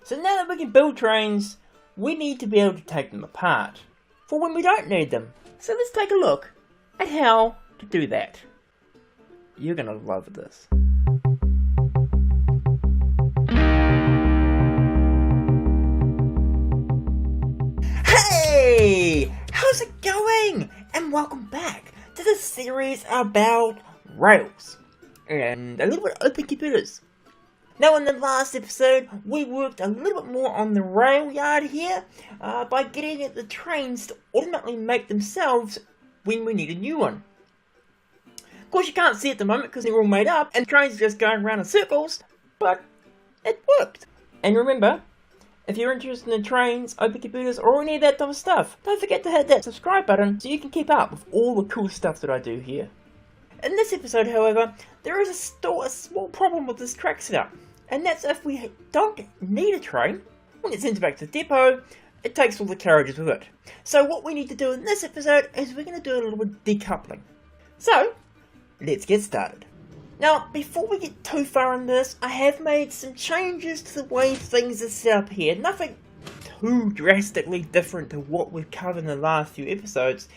So now that we can build trains, we need to be able to take them apart for when we don't need them. So let's take a look at how to do that. You're gonna love this. Hey! How's it going? And welcome back to the series about rails and a little bit of open computers. Now in the last episode, we worked a little bit more on the rail yard here by getting the trains to automatically make themselves when we need a new one. Of course you can't see at the moment because they're all made up and the trains are just going around in circles, but it worked. And remember, if you're interested in trains, open computers, or any of that type of stuff, don't forget to hit that subscribe button so you can keep up with all the cool stuff that I do here. In this episode, however, there is still a small problem with this track setup, and that's if we don't need a train, when it sends back to the depot, it takes all the carriages with it. So what we need to do in this episode is we're going to do a little bit of decoupling. So, let's get started. Now, before we get too far in this, I have made some changes to the way things are set up here. Nothing too drastically different to what we've covered in the last few episodes,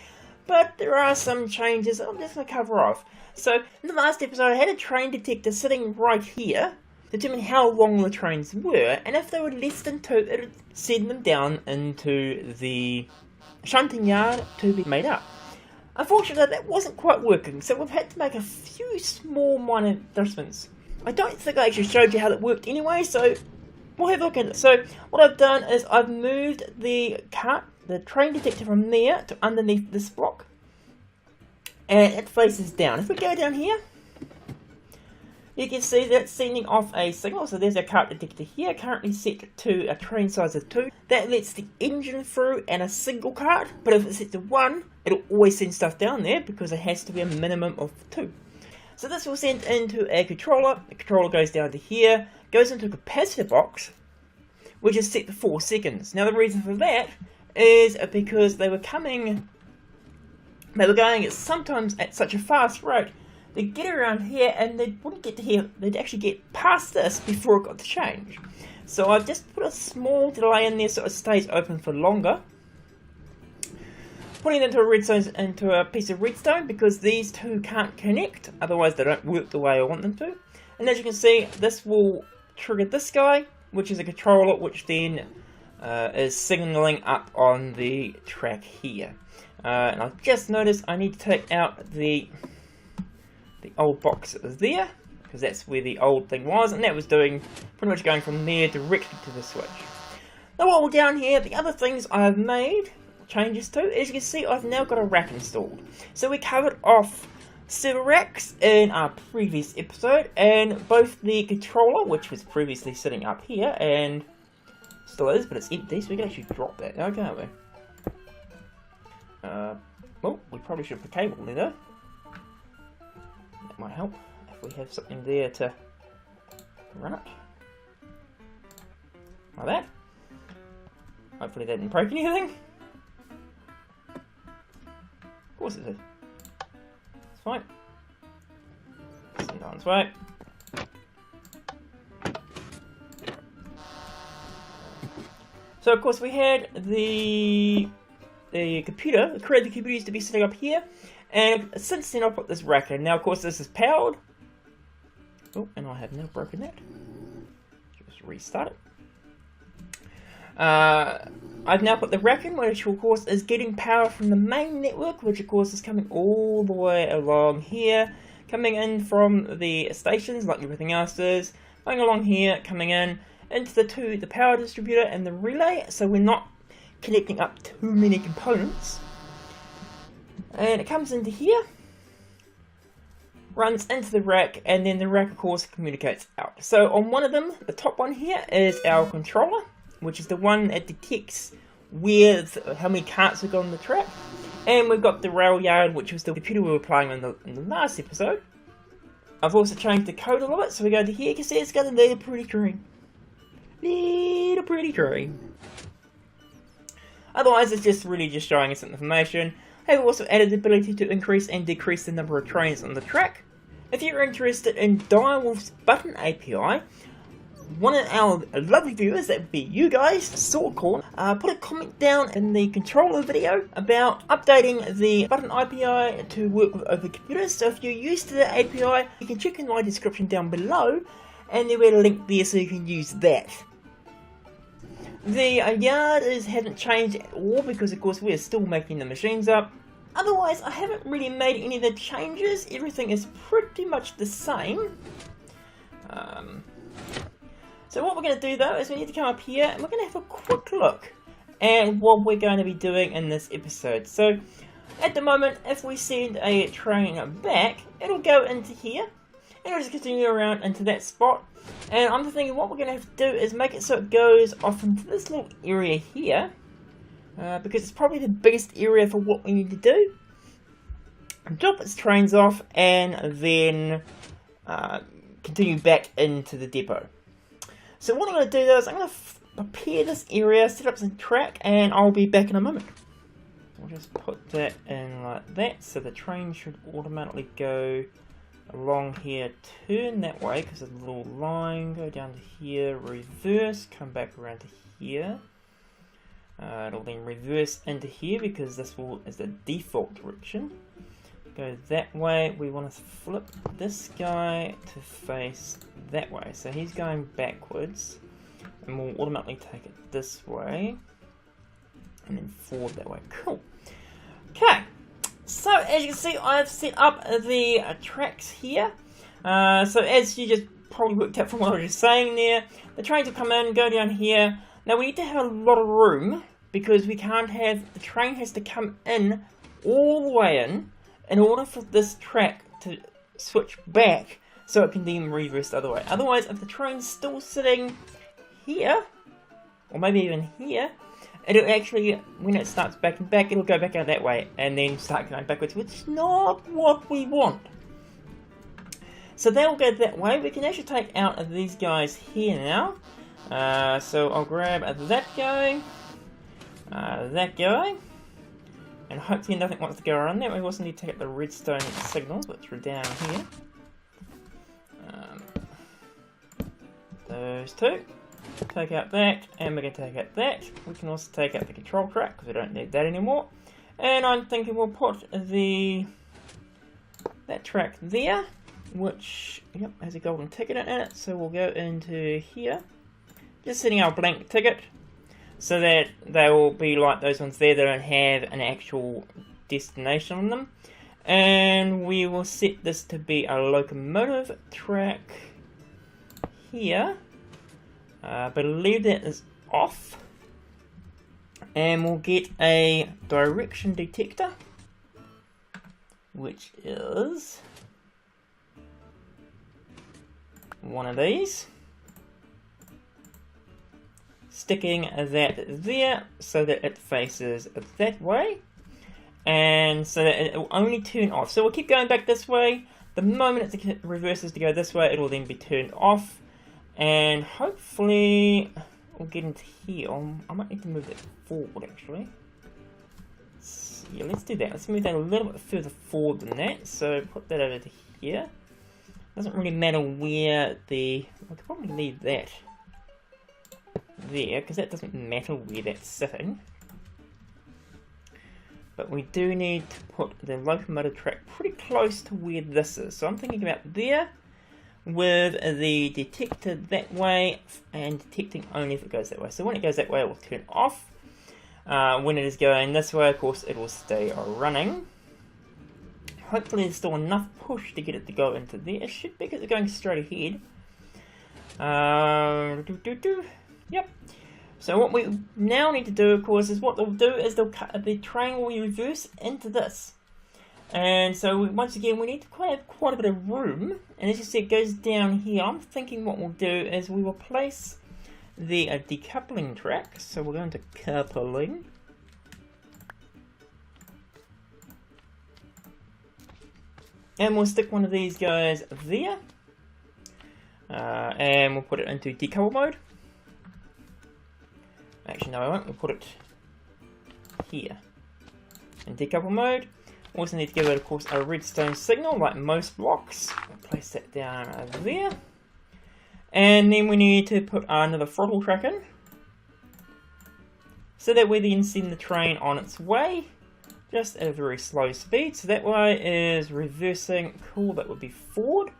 but there are some changes I'm just going to cover off. So, in the last episode I had a train detector sitting right here, determining how long the trains were, and if they were less than 2, it would send them down into the shunting yard to be made up. Unfortunately, that wasn't quite working, so we've had to make a few small minor adjustments. I don't think I actually showed you how that worked anyway, so we'll have a look at it. So, what I've done is I've moved the train detector from there to underneath this block, and it faces down. If we go down here, you can see that it's sending off a signal. So there's our cart detector here, currently set to a train size of 2. That lets the engine through and a single cart, but if it's set to 1, it'll always send stuff down there because it has to be a minimum of 2. So this will send into a controller. The controller goes down to here, goes into a capacitor box, which is set to 4 seconds. Now the reason for that is because they were going at sometimes at such a fast rate, they'd get around here and they wouldn't get to here, they'd actually get past this before it got to change. So I've just put a small delay in there so it stays open for longer. Putting it into a piece of redstone because these two can't connect, otherwise they don't work the way I want them to. And as you can see, this will trigger this guy, which is a controller, which then is signaling up on the track here. And I've just noticed I need to take out the old box that was there, because that's where the old thing was, and that was pretty much going from there directly to the switch. Now while we're down here, the other things I've made changes to, as you can see, I've now got a rack installed. So we covered off server racks in our previous episode, and both the controller, which was previously sitting up here, and still is, but it's empty, so we can actually drop that now, can't we? Well, we probably should put a cable there though. That might help if we have something there to run it. Like that. Hopefully that didn't break anything. Of course it did. It's fine. Send it on its way. So of course we had the computer, the created computer used to be sitting up here, and since then I've put this rack in. Now of course this is powered. Oh, and I have now broken that. Just restart it. I've now put the rack in, which of course is getting power from the main network, which of course is coming all the way along here, coming in from the stations like everything else is, going along here, coming in into the power distributor and the relay, so we're not connecting up too many components. And it comes into here, runs into the rack, and then the rack of course communicates out. So on one of them, the top one here, is our controller, which is the one that detects how many carts have gone on the track. And we've got the rail yard, which was the computer we were playing in the last episode. I've also changed the code a little bit, so we go to here, you can see it's got a little pretty tree. Little pretty tree. Otherwise, it's just really just showing us some information. I've also added the ability to increase and decrease the number of trains on the track. If you're interested in Direwolf's button API, one of our lovely viewers, that would be you guys, Swordkorns, put a comment down in the controller video about updating the button API to work with Opencomputers. So if you're used to the API, you can check in my description down below, and there will be a link there so you can use that. The yard hasn't changed at all because of course we're still making the machines up. Otherwise, I haven't really made any of the changes. Everything is pretty much the same. So what we're going to do though is we need to come up here and we're going to have a quick look at what we're going to be doing in this episode. So at the moment, if we send a train back, it'll go into here and it'll just continue around into that spot. And I'm thinking what we're going to have to do is make it so it goes off into this little area here, because it's probably the biggest area for what we need to do. Drop its trains off and then continue back into the depot. So what I'm going to do though is I'm going to prepare this area, set up some track, and I'll be back in a moment. We'll just put that in like that, so the train should automatically go along here, turn that way because there's a little line, go down to here, reverse, come back around to here. It'll then reverse into here because this is the default direction. Go that way. We want to flip this guy to face that way, so he's going backwards, and we'll automatically take it this way and then forward that way. Cool. Okay, so as you can see, I've set up the tracks here. So as you just probably worked out from what I was just saying there, the trains will come in, go down here. Now we need to have a lot of room because we can't have, the train has to come in all the way in order for this track to switch back so it can then reverse the other way. Otherwise, if the train's still sitting here, or maybe even here, it'll actually, when it starts backing back, it'll go back out that way and then start going backwards, which is not what we want. So they'll go that way. We can actually take out these guys here now. So I'll grab that guy, and hopefully nothing wants to go around there. We also need to take out the redstone signals, which are down here. Those two. Take out that, and we're going to take out that. We can also take out the control track, because we don't need that anymore. And I'm thinking we'll put that track there, which, yep, has a golden ticket in it. So we'll go into here, just setting our blank ticket, so that they will be like those ones there that don't have an actual destination on them. And we will set this to be a locomotive track here. I believe that is off. And we'll get a direction detector, which is one of these. Sticking that there so that it faces that way, and so that it will only turn off. So we'll keep going back this way. The moment it reverses to go this way, it will then be turned off, and hopefully we'll get into here. I might need to move that forward actually. Yeah, let's do that. Let's move that a little bit further forward than that. So put that over to here. Doesn't really matter where I could probably leave that there, because that doesn't matter where that's sitting. But we do need to put the locomotive track pretty close to where this is. So I'm thinking about there, with the detector that way, and detecting only if it goes that way. So when it goes that way, it will turn off. When it is going this way, of course, it will stay running. Hopefully there's still enough push to get it to go into there. It should be, because it's going straight ahead. Yep. So what we now need to do, of course, is what they'll do is the train will reverse into this. And so once again, we need to have quite a bit of room. And as you see, it goes down here. I'm thinking what we'll do is we will place the decoupling track. So we're going to coupling. And we'll stick one of these guys there. And we'll put it into decouple mode. Actually, no, I won't. We'll put it here in decouple mode. Also need to give it, of course, a redstone signal, like most blocks. I'll place that down there. And then we need to put another throttle track in, so that we then send the train on its way, just at a very slow speed. So that way is reversing, cool, that would be forward.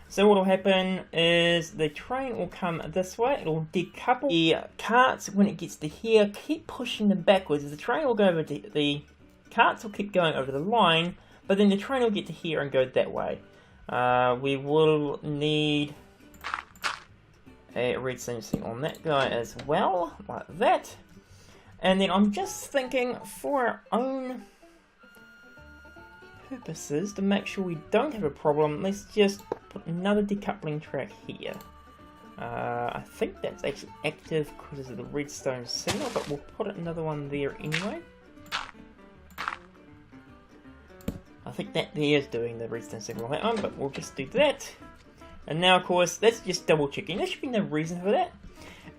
So what will happen is the train will come this way, it will decouple the carts when it gets to here, keep pushing them backwards. The train will go over the carts will keep going over the line, but then the train will get to here and go that way. We will need a redstone signal on that guy as well, like that. And then I'm just thinking, for our own purposes, to make sure we don't have a problem, let's just put another decoupling track here. I think that's actually active because of the redstone signal, but we'll put another one there anyway. I think that there is doing the redstone signal on that one, but we'll just do that. And now, of course, that's just double checking. There should be no reason for that.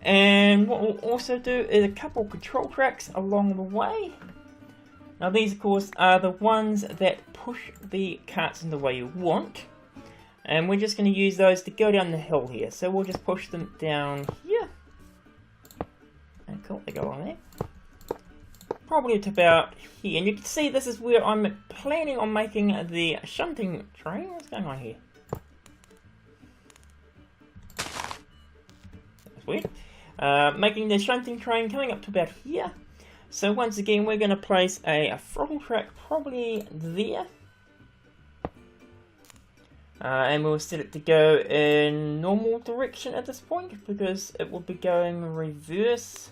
And what we'll also do is a couple control tracks along the way. Now these, of course, are the ones that push the carts in the way you want. And we're just going to use those to go down the hill here. So we'll just push them down here. And cool, they go along there. Probably to about here. And you can see this is where I'm planning on making the shunting train. What's going on here? Weird. Making the shunting train coming up to about here. So once again, we're going to place a throttle track probably there. And we'll set it to go in normal direction at this point, because it will be going reverse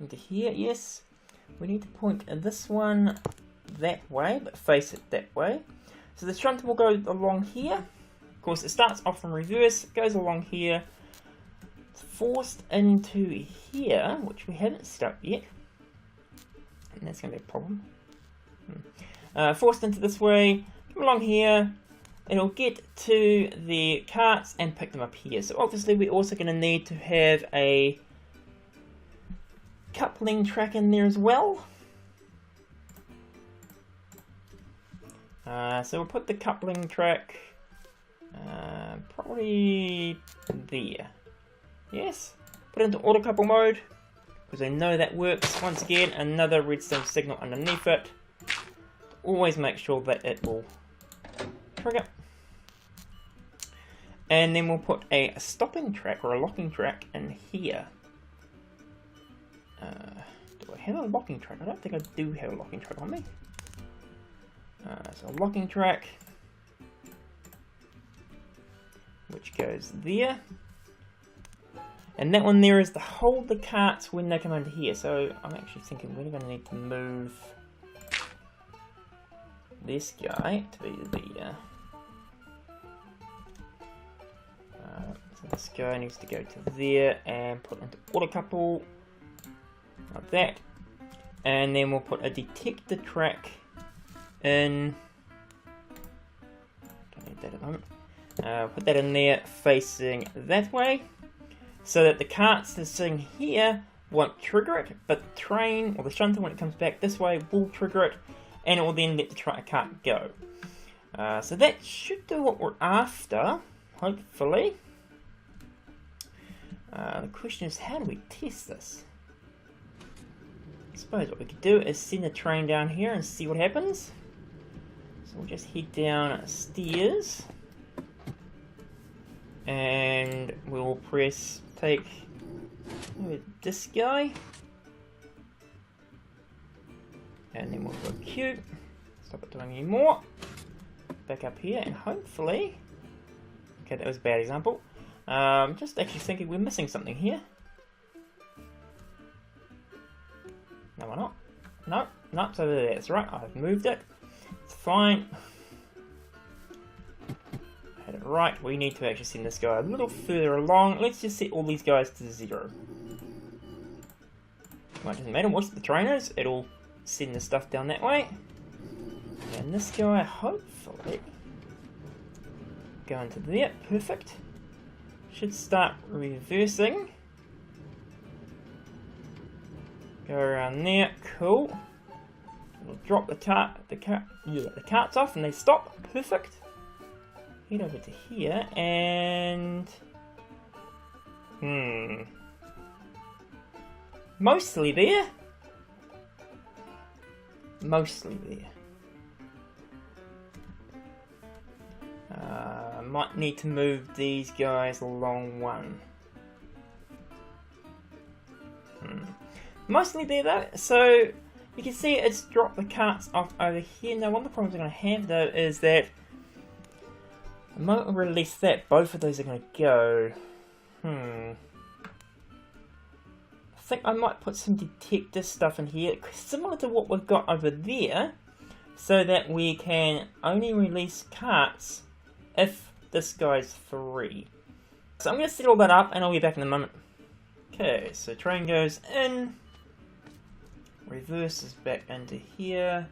into here. Yes, we need to point this one that way, but face it that way. So the shunter will go along here. Of course, it starts off in reverse, it goes along here. Forced into here, which we haven't set up yet, and that's going to be a problem. Forced into this way, come along here, it'll get to the carts and pick them up here. So obviously we're also going to need to have a coupling track in there as well. So we'll put the coupling track probably there. Yes, put it into auto couple mode, because I know that works. Once again, another redstone signal underneath it. Always make sure that it will trigger. And then we'll put a stopping track or a locking track in here. Do I have a locking track? I don't think I do have a locking track on me. So a locking track, which goes there. And that one there is to hold the carts when they come under here. So I'm actually thinking we're going to need to move this guy to be the... so this guy needs to go to there and put into auto couple, like that. And then we'll put a detector track in. Don't need that at the moment. Put that in there facing that way, so that the carts that are sitting here won't trigger it, but the train or the shunter, when it comes back this way, will trigger it, and it will then let the cart go. So that should do what we're after, hopefully. The question is, how do we test this? I suppose what we could do is send the train down here and see what happens. So we'll just head down stairs, and we'll press take this guy, and then we'll go Q, stop it doing any more, back up here, and hopefully, okay, that was a bad example. Just actually thinking we're missing something here. No, we're not. No, no, so there, that's right, I've moved it. It's fine. Had it right, we need to actually send this guy a little further along. Let's just set all these guys to 0. Well, it doesn't matter what the train is, it'll send the stuff down that way. And this guy, hopefully, go into there, perfect. Should start reversing. Go around there, cool. We'll drop the carts off and they stop, perfect. Head over to here and Mostly there. Mostly there. Might need to move these guys along one. Mostly there though, so you can see it's dropped the carts off over here. Now one of the problems I'm going to have though is that the moment I release that, both of those are going to go. I think I might put some detector stuff in here, similar to what we've got over there, so that we can only release carts if this guy's 3. So I'm going to set all that up and I'll be back in a moment. Okay, so train goes in, reverses back into here,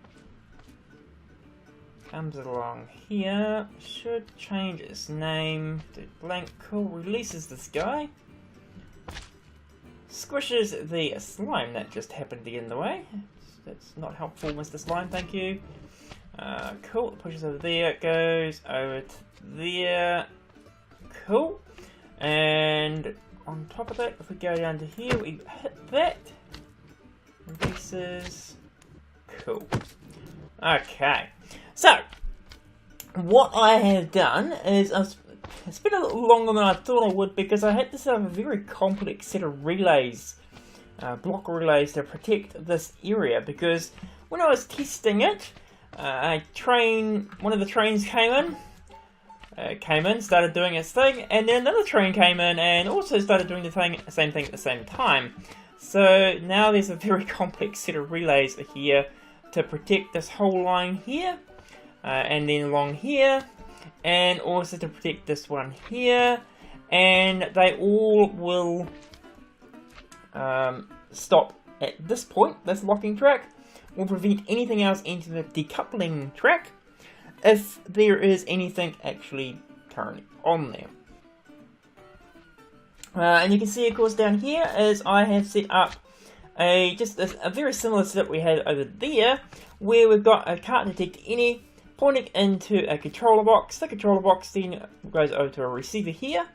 comes along here, should change its name to blank, cool, releases this guy, squishes the slime that just happened to get in the way. That's not helpful, Mr. Slime, thank you. Cool, it pushes over there, it goes over to there, cool, and on top of that, if we go down to here, we hit that, releases, cool. Okay, so what I have done is it's been a little longer than I thought I would because I had to set up a very complex set of relays, block relays to protect this area, because when I was testing it, one of the trains came in, started doing its thing, and then another train came in and also started doing the same thing at the same time. So now there's a very complex set of relays here to protect this whole line here, and then along here, and also to protect this one here, and they all will stop at this point. This locking track will prevent anything else entering the decoupling track if there is anything actually currently on there. And you can see, of course, down here is I have set up a very similar setup we had over there, where we've got a cart detect any pointing into a controller box. The controller box then goes over to a receiver here,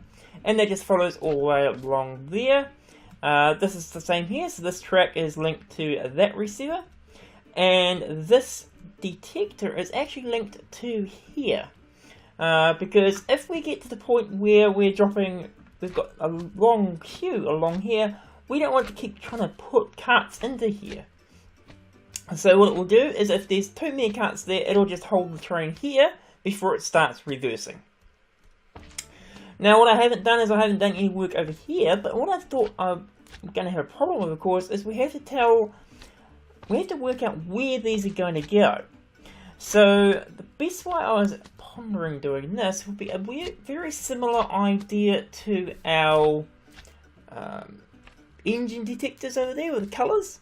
and that just follows all the way along there. This is the same here, so this track is linked to that receiver, and this detector is actually linked to here, because if we get to the point where we've got a long queue along here, we don't want to keep trying to put carts into here. So what it will do is, if there's too many carts there, it'll just hold the train here before it starts reversing. Now what I haven't done is I haven't done any work over here, but what I thought I'm going to have a problem with, of course, is we have to work out where these are going to go. So the best way I was pondering doing this would be a very similar idea to our engine detectors over there with the colours.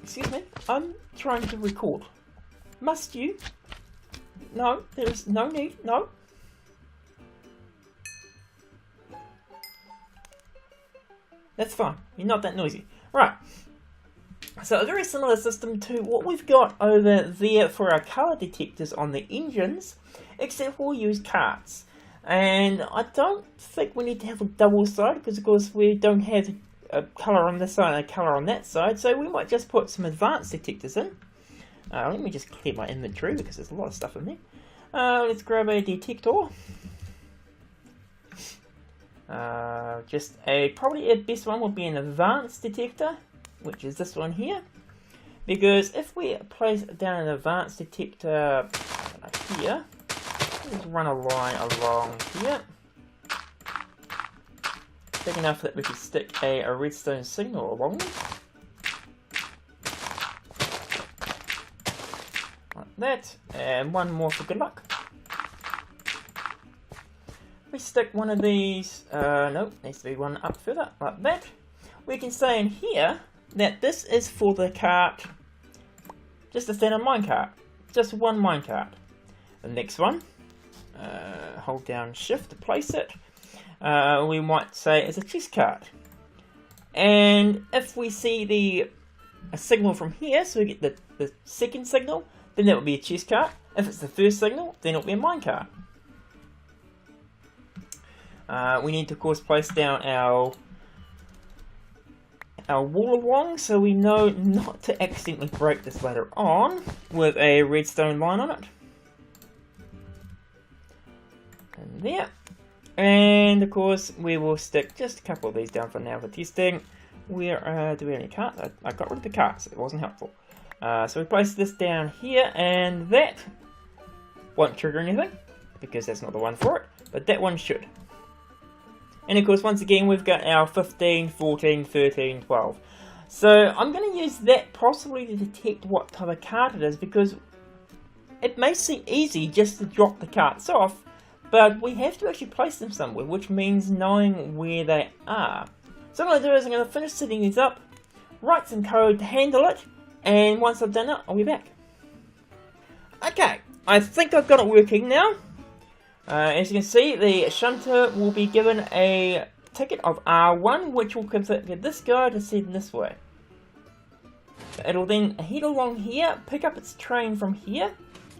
Excuse me, I'm trying to record. Must you? No, there is no need, no. That's fine, you're not that noisy. Right. So a very similar system to what we've got over there for our colour detectors on the engines, except we'll use carts. And I don't think we need to have a double side, because of course we don't have a colour on this side and a colour on that side, so we might just put some advanced detectors in. Let me just clear my inventory because there's a lot of stuff in there. Let's grab a detector. Probably a best one would be an advanced detector, which is this one here, because if we place down an advanced detector here, let's run a line along here, big enough that we could stick a redstone signal along it, like that, and one more for good luck. We stick one of these, nope, needs to be one up further, like that. We can say in here that this is for the cart, just a standard minecart, just one minecart. The next one, hold down shift to place it, we might say it's a chest cart. And if we see a signal from here, so we get the second signal, then that would be a chest cart. If it's the first signal, then it'll be a minecart. we need to, of course, place down our wall along, so we know not to accidentally break this later on with a redstone line on it. And there. And of course we will stick just a couple of these down for now for testing. Where do we have any carts? I got rid of the carts, it wasn't helpful. So we place this down here, and that won't trigger anything because that's not the one for it, but that one should. And of course, once again, we've got our 15, 14, 13, 12. So I'm going to use that possibly to detect what type of cart it is, because it may seem easy just to drop the carts off, but we have to actually place them somewhere, which means knowing where they are. So what I'm going to do is I'm going to finish setting these up, write some code to handle it, and once I've done it, I'll be back. Okay, I think I've got it working now. As you can see, the shunter will be given a ticket of R1, which will configure this guy to send this way. It'll then head along here, pick up its train from here,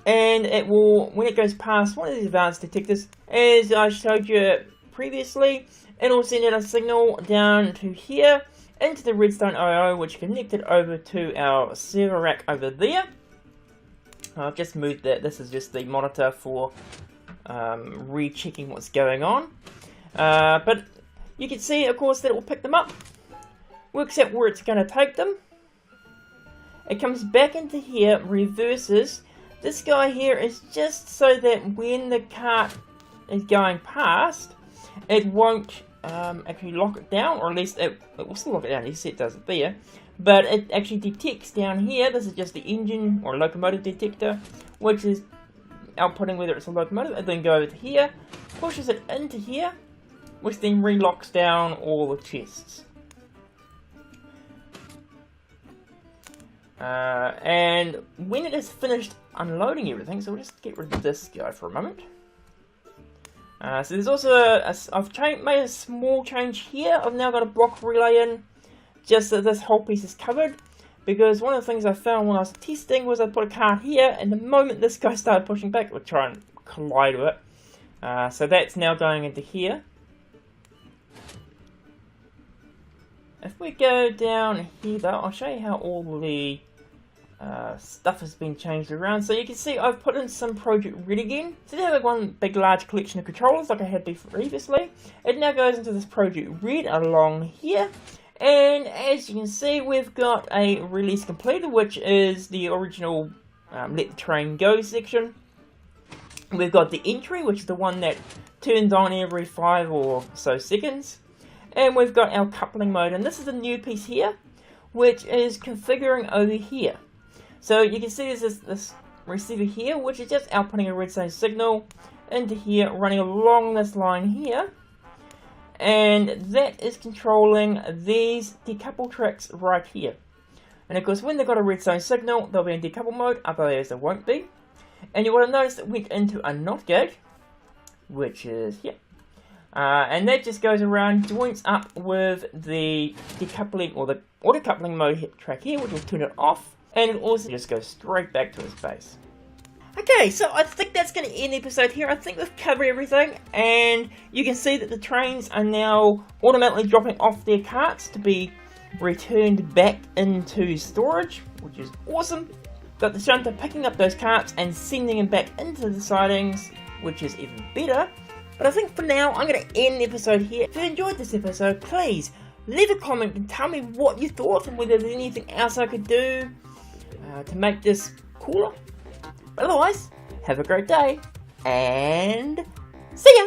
and it will, when it goes past one of these advanced detectors, as I showed you previously, it'll send out a signal down to here, into the redstone IO, which connected over to our server rack over there. I've just moved that. This is just the monitor for rechecking what's going on. But you can see, of course, that it will pick them up, works out where it's going to take them. It comes back into here, reverses. This guy here is just so that when the cart is going past, it won't actually lock it down, or at least it will still lock it down. You see it does it there, but it actually detects down here. This is just the engine or locomotive detector, which is outputting whether it's a locomotive, and then go over to here, pushes it into here, which then relocks down all the chests. And when it is finished unloading everything, so we'll just get rid of this guy for a moment. So there's also I've made a small change here. I've now got a block relay in, just so this whole piece is covered. Because one of the things I found when I was testing was I put a cart here, and the moment this guy started pushing back, it would try and collide with it. So that's now going into here. If we go down here though, I'll show you how all the stuff has been changed around. So you can see I've put in some Project Red again. So they have one big large collection of controllers like I had previously. It now goes into this Project Red along here. And as you can see, we've got a release completed, which is the original let the train go section. We've got the entry, which is the one that turns on every 5 or so seconds. And we've got our coupling mode, and this is a new piece here, which is configuring over here. So you can see there's this receiver here, which is just outputting a redstone signal into here, running along this line here. And that is controlling these decouple tracks right here. And of course, when they've got a redstone signal, they'll be in decouple mode, otherwise they won't be. And you will have noticed it went into a NOT gate, which is here. And that just goes around, joins up with the decoupling or the auto coupling mode track here, which will turn it off. And it also just goes straight back to its base. Okay, so I think that's going to end the episode here. I think we've covered everything, and you can see that the trains are now automatically dropping off their carts to be returned back into storage, which is awesome. Got the shunter picking up those carts and sending them back into the sidings, which is even better. But I think for now, I'm going to end the episode here. If you enjoyed this episode, please leave a comment and tell me what you thought and whether there's anything else I could do to make this cooler. Otherwise, have a great day, and see ya!